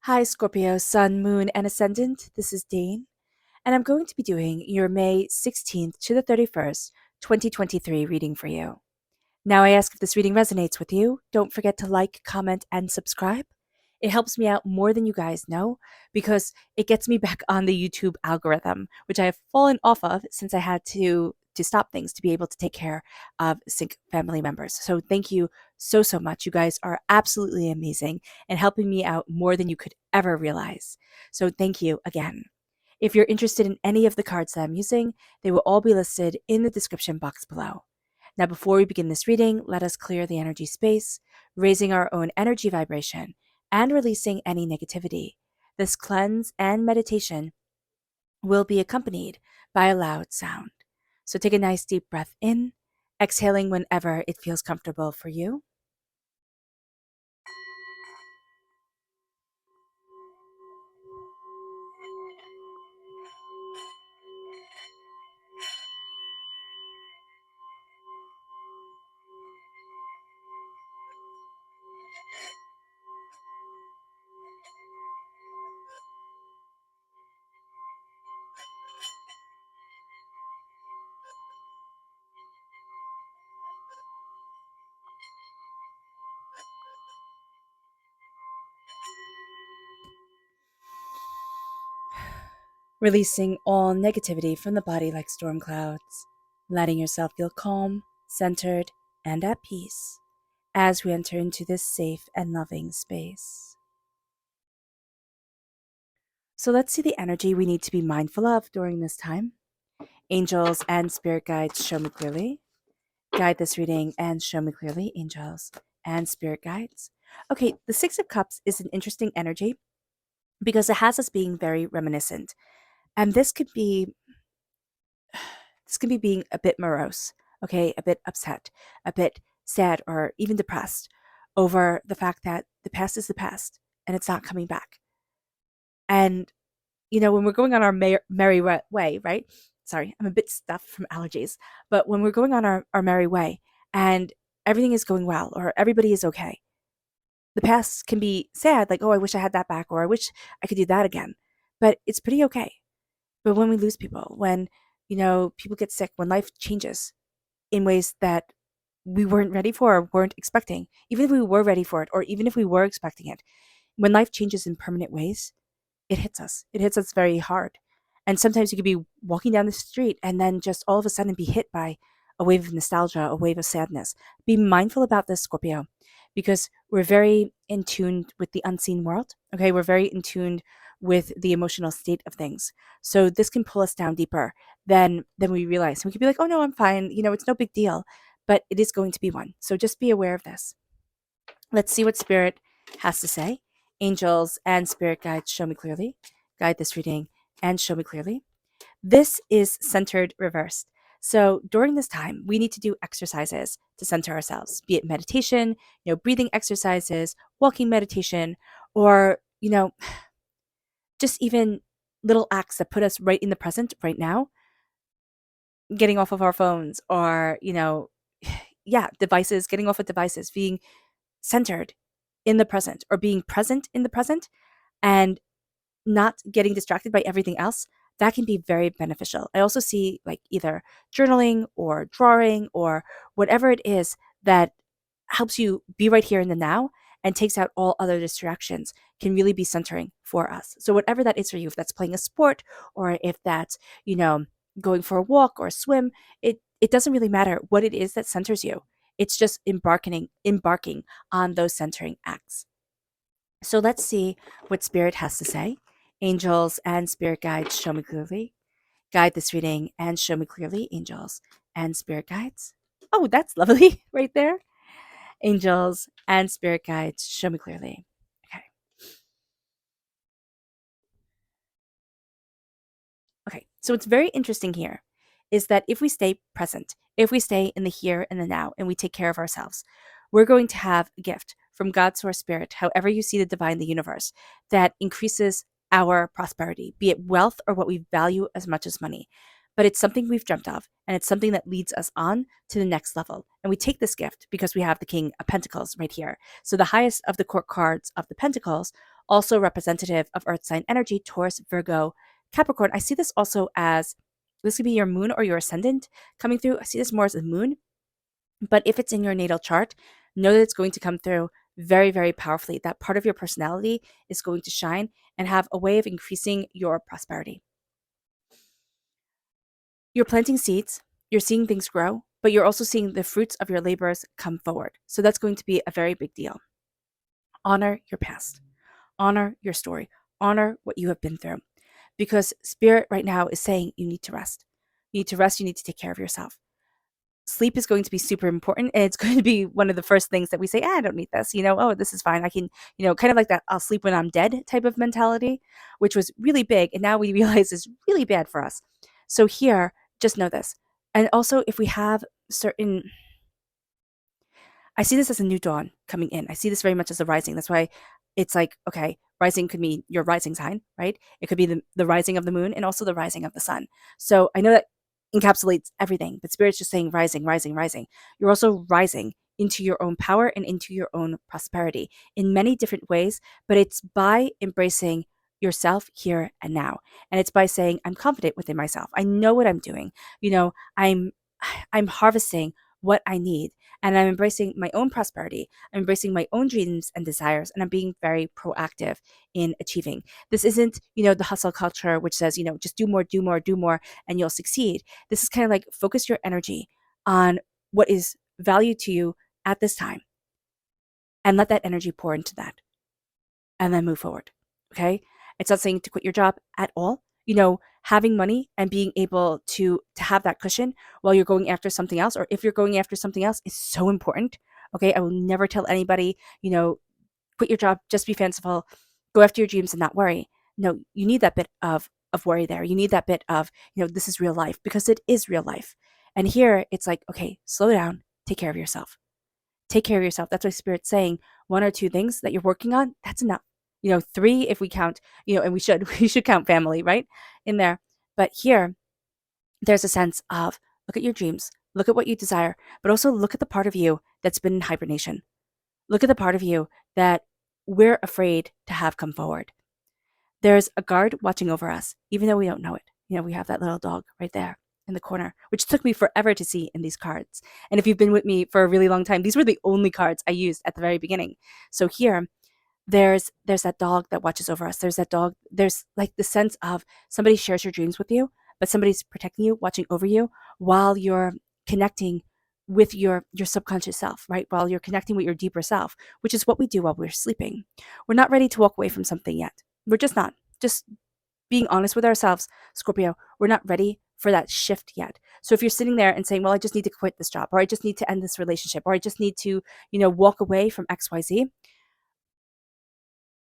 Hi, Scorpio, Sun, Moon, and Ascendant. This is Dane, and I'm going to be doing your May 16th to the 31st, 2023 reading for you. Now, I ask if this reading resonates with you. Don't forget to like, comment, and subscribe. It helps me out more than you guys know because it gets me back on the YouTube algorithm, which I have fallen off of since I had to stop things to be able to take care of sick family members. So thank you so much. You guys are absolutely amazing and helping me out more than you could ever realize. So thank you again. If you're interested in any of the cards that I'm using, they will all be listed in the description box below. Now, before we begin this reading, let us clear the energy space, raising our own energy vibration and releasing any negativity. This cleanse and meditation will be accompanied by a loud sound. So take a nice deep breath in, exhaling whenever it feels comfortable for you. Releasing all negativity from the body like storm clouds, letting yourself feel calm, centered, and at peace as we enter into this safe and loving space. So let's see the energy we need to be mindful of during this time. Angels and spirit guides, show me clearly. Guide this reading and show me clearly, angels and spirit guides. Okay, the Six of Cups is an interesting energy because it has us being very reminiscent. And this can be being a bit morose, okay, a bit upset, a bit sad, or even depressed over the fact that the past is the past and it's not coming back. And when we're going on our merry way, right? Sorry, I'm a bit stuffed from allergies. But when we're going on our merry way and everything is going well or everybody is okay, the past can be sad, like, oh, I wish I had that back or I wish I could do that again. But it's pretty okay. But when we lose people, when, people get sick, when life changes in ways that we weren't ready for or weren't expecting, even if we were ready for it or even if we were expecting it, when life changes in permanent ways, it hits us. It hits us very hard. And sometimes you could be walking down the street and then just all of a sudden be hit by a wave of nostalgia, a wave of sadness. Be mindful about this, Scorpio, because we're very in tune with the unseen world. Okay, we're very in tune with the emotional state of things. So this can pull us down deeper than we realize. We could be like, oh no, I'm fine. It's no big deal. But it is going to be one. So just be aware of this. Let's see what Spirit has to say. Angels and Spirit guides, show me clearly. Guide this reading and show me clearly. This is centered reversed. So during this time, we need to do exercises to center ourselves, be it meditation, breathing exercises, walking meditation, or, just even little acts that put us right in the present right now, getting off of our phones or, yeah, devices, getting off of devices, being centered in the present or being present in the present and not getting distracted by everything else, that can be very beneficial. I also see like either journaling or drawing or whatever it is that helps you be right here in the now and takes out all other distractions can really be centering for us. So whatever that is for you, if that's playing a sport or if that's, going for a walk or a swim, it doesn't really matter what it is that centers you. It's just embarking on those centering acts. So let's see what Spirit has to say. Angels and Spirit guides, show me clearly. Guide this reading and show me clearly, angels and Spirit guides. Oh, that's lovely right there. Angels and Spirit guides, show me clearly. Okay. Okay. So what's very interesting here is that if we stay present, if we stay in the here and the now, and we take care of ourselves, we're going to have a gift from God, Source, Spirit, however you see the divine, the universe, that increases our prosperity, be it wealth or what we value as much as money. But it's something we've dreamt of, and it's something that leads us on to the next level. And we take this gift because we have the King of Pentacles right here. So the highest of the court cards of the Pentacles also representative of earth sign energy, Taurus, Virgo, Capricorn. I see this also as this could be your moon or your ascendant coming through. I see this more as a moon, but if it's in your natal chart, know that it's going to come through very, very powerfully. That part of your personality is going to shine and have a way of increasing your prosperity. You're planting seeds, you're seeing things grow, but you're also seeing the fruits of your labors come forward. So that's going to be a very big deal. Honor your past, honor your story, honor what you have been through. Because spirit right now is saying you need to rest. You need to rest, you need to take care of yourself. Sleep is going to be super important, and it's going to be one of the first things that we say, I don't need this, oh, this is fine. I can, kind of like that I'll sleep when I'm dead type of mentality, which was really big. And now we realize is really bad for us. So here, just know this. And also, if we have certain, I see this as a new dawn coming in. I see this very much as a rising. That's why it's like, okay, rising could mean your rising sign, right? It could be the rising of the moon and also the rising of the sun. So I know that encapsulates everything, but Spirit's just saying rising, rising, rising. You're also rising into your own power and into your own prosperity in many different ways, but it's by embracing yourself here and now. And it's by saying, I'm confident within myself. I know what I'm doing. I'm I'm harvesting what I need, and I'm embracing my own prosperity. I'm embracing my own dreams and desires, and I'm being very proactive in achieving. This isn't, the hustle culture, which says, just do more, do more, do more, and you'll succeed. This is kind of like focus your energy on what is value to you at this time and let that energy pour into that and then move forward. Okay. It's not saying to quit your job at all. Having money and being able to have that cushion while you're going after something else, or if you're going after something else, is so important. Okay. I will never tell anybody, quit your job, just be fanciful, go after your dreams and not worry. No, you need that bit of worry there. You need that bit of, this is real life, because it is real life. And here it's like, okay, slow down, take care of yourself. Take care of yourself. That's why Spirit's saying one or two things that you're working on, that's enough. Three if we count, and we should count family, right? In there. But here, there's a sense of look at your dreams, look at what you desire, but also look at the part of you that's been in hibernation. Look at the part of you that we're afraid to have come forward. There's a guard watching over us, even though we don't know it. We have that little dog right there in the corner, which took me forever to see in these cards. And if you've been with me for a really long time, these were the only cards I used at the very beginning. So here, there's that dog that watches over us. There's that dog. There's like the sense of somebody shares your dreams with you, but somebody's protecting you, watching over you while you're connecting with your subconscious self, right? While you're connecting with your deeper self, which is what we do while we're sleeping. We're not ready to walk away from something yet. We're just not. Just being honest with ourselves, Scorpio, we're not ready for that shift yet. So if you're sitting there and saying, well, I just need to quit this job, or I just need to end this relationship, or I just need to, walk away from XYZ,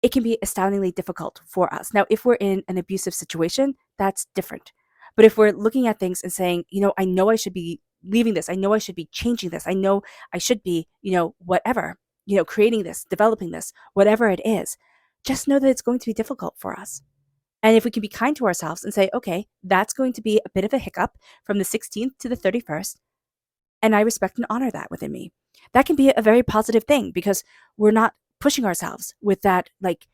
it can be astoundingly difficult for us. Now, if we're in an abusive situation, that's different. But if we're looking at things and saying, I know I should be leaving this, I know I should be changing this, I know I should be, whatever, creating this, developing this, whatever it is, just know that it's going to be difficult for us. And if we can be kind to ourselves and say, okay, that's going to be a bit of a hiccup from the 16th to the 31st, and I respect and honor that within me, that can be a very positive thing, because we're not pushing ourselves with that, like,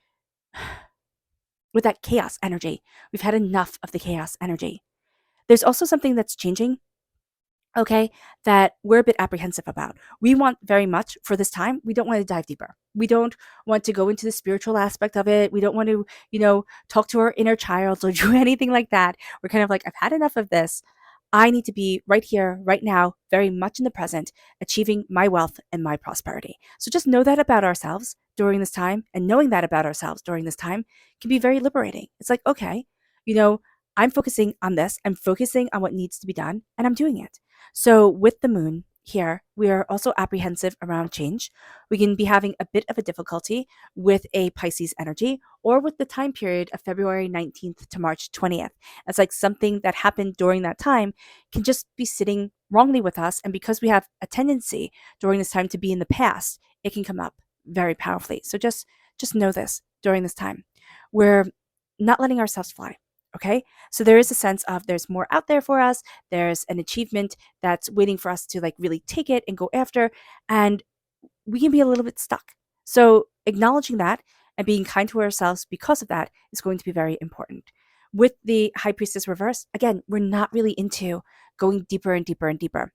with that chaos energy. We've had enough of the chaos energy. There's also something that's changing, okay, that we're a bit apprehensive about. We want very much for this time, we don't want to dive deeper. We don't want to go into the spiritual aspect of it. We don't want to, talk to our inner child or do anything like that. We're kind of like, I've had enough of this. I need to be right here, right now, very much in the present, achieving my wealth and my prosperity. So just know that about ourselves during this time, and knowing that about ourselves during this time can be very liberating. It's like, okay, I'm focusing on this, I'm focusing on what needs to be done, and I'm doing it. So with the moon here, we are also apprehensive around change. We can be having a bit of a difficulty with a Pisces energy, or with the time period of February 19th to March 20th. It's like something that happened during that time can just be sitting wrongly with us. And because we have a tendency during this time to be in the past, it can come up very powerfully. So just know this during this time. We're not letting ourselves fly. Okay. So there is a sense of there's more out there for us. There's an achievement that's waiting for us to like really take it and go after. And we can be a little bit stuck. So acknowledging that And being kind to ourselves because of that is going to be very important. With the High Priestess reverse, again, we're not really into going deeper and deeper and deeper.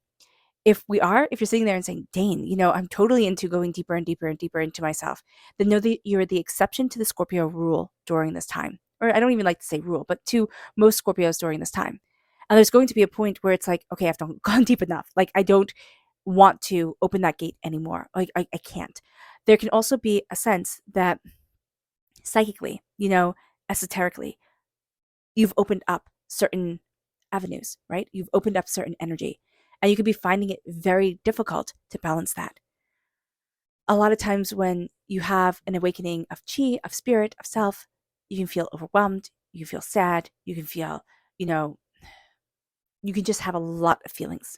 If you're sitting there and saying, Dane, I'm totally into going deeper and deeper and deeper into myself, then know that you're the exception to the Scorpio rule during this time. Or I don't even like to say rule, but to most Scorpios during this time. And there's going to be a point where it's like, okay, I've gone deep enough. Like, I don't want to open that gate anymore. Like, I can't. There can also be a sense that psychically, esoterically, you've opened up certain avenues, right? You've opened up certain energy, and you could be finding it very difficult to balance that. A lot of times when you have an awakening of chi, of spirit, of self, you can feel overwhelmed, you feel sad, you can feel, you know, you can just have a lot of feelings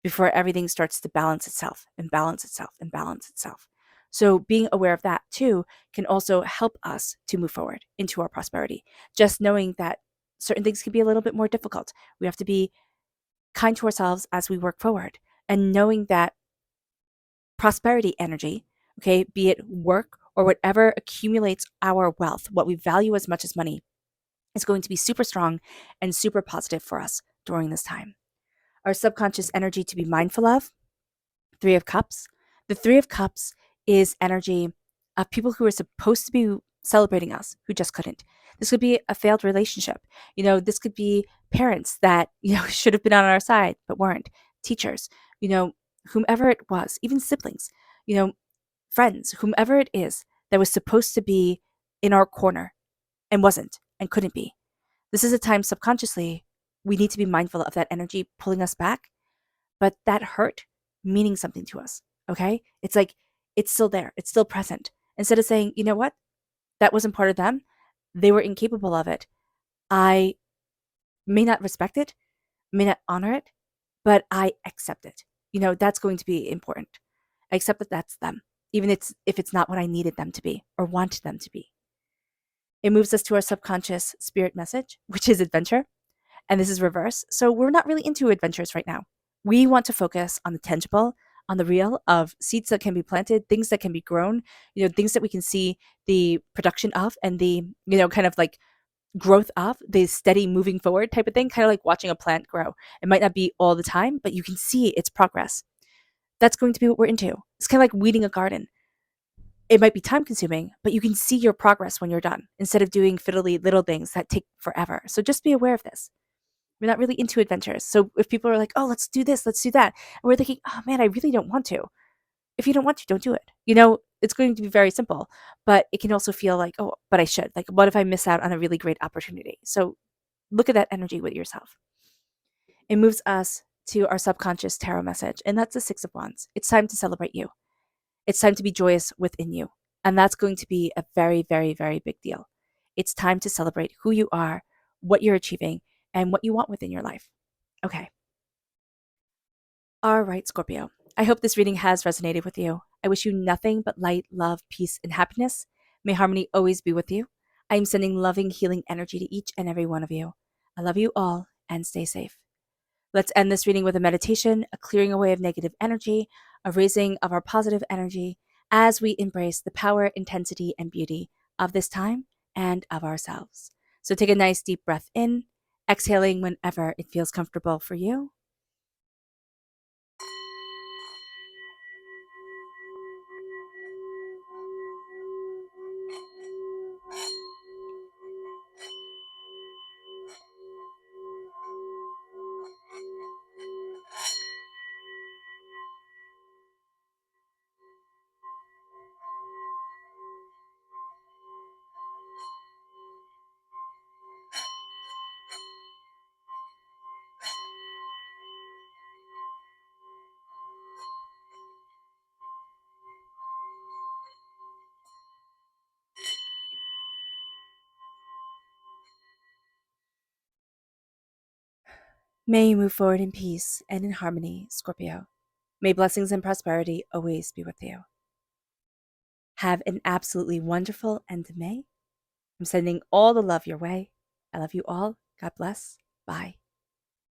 before everything starts to balance itself and balance itself and balance itself. So being aware of that too can also help us to move forward into our prosperity. Just knowing that certain things can be a little bit more difficult. We have to be kind to ourselves as we work forward, and knowing that prosperity energy, okay, be it work or whatever accumulates our wealth, what we value as much as money, is going to be super strong and super positive for us during this time. Our subconscious energy to be mindful of, Three of Cups. The Three of Cups is energy of people who are supposed to be celebrating us who just couldn't. This could be a failed relationship. This could be parents that, should have been on our side but weren't. Teachers, whomever it was, even siblings, friends, whomever it is that was supposed to be in our corner and wasn't and couldn't be. This is a time subconsciously we need to be mindful of that energy pulling us back, but that hurt meaning something to us. Okay? It's like it's still there, it's still present. Instead of saying, you know what, that wasn't part of them, they were incapable of it. I may not respect it, may not honor it, but I accept it. That's going to be important. I accept that that's them, even if it's not what I needed them to be or wanted them to be. It moves us to our subconscious spirit message, which is adventure. And this is reverse. So we're not really into adventures right now. We want to focus on the tangible, on the real of seeds that can be planted, things that can be grown, things that we can see the production of and the, kind of like growth of, the steady moving forward type of thing, kind of like watching a plant grow. It might not be all the time, but you can see its progress. That's going to be what we're into. It's kind of like weeding a garden. It might be time consuming, but you can see your progress when you're done instead of doing fiddly little things that take forever. So just be aware of this. We're not really into adventures. So if people are like, oh, let's do this, let's do that, and we're thinking, oh man, I really don't want to. If you don't want to, don't do it. It's going to be very simple, but it can also feel like, oh, but I should. Like, what if I miss out on a really great opportunity? So look at that energy with yourself. It moves us to our subconscious tarot message, and that's the Six of Wands. It's time to celebrate you. It's time to be joyous within you. And that's going to be a very, very, very big deal. It's time to celebrate who you are, what you're achieving, and what you want within your life. Okay. All right, Scorpio. I hope this reading has resonated with you. I wish you nothing but light, love, peace, and happiness. May harmony always be with you. I am sending loving, healing energy to each and every one of you. I love you all and stay safe. Let's end this reading with a meditation, a clearing away of negative energy, a raising of our positive energy as we embrace the power, intensity, and beauty of this time and of ourselves. So take a nice deep breath in, exhaling whenever it feels comfortable for you. May you move forward in peace and in harmony, Scorpio. May blessings and prosperity always be with you. Have an absolutely wonderful end of May. I'm sending all the love your way. I love you all. God bless. Bye.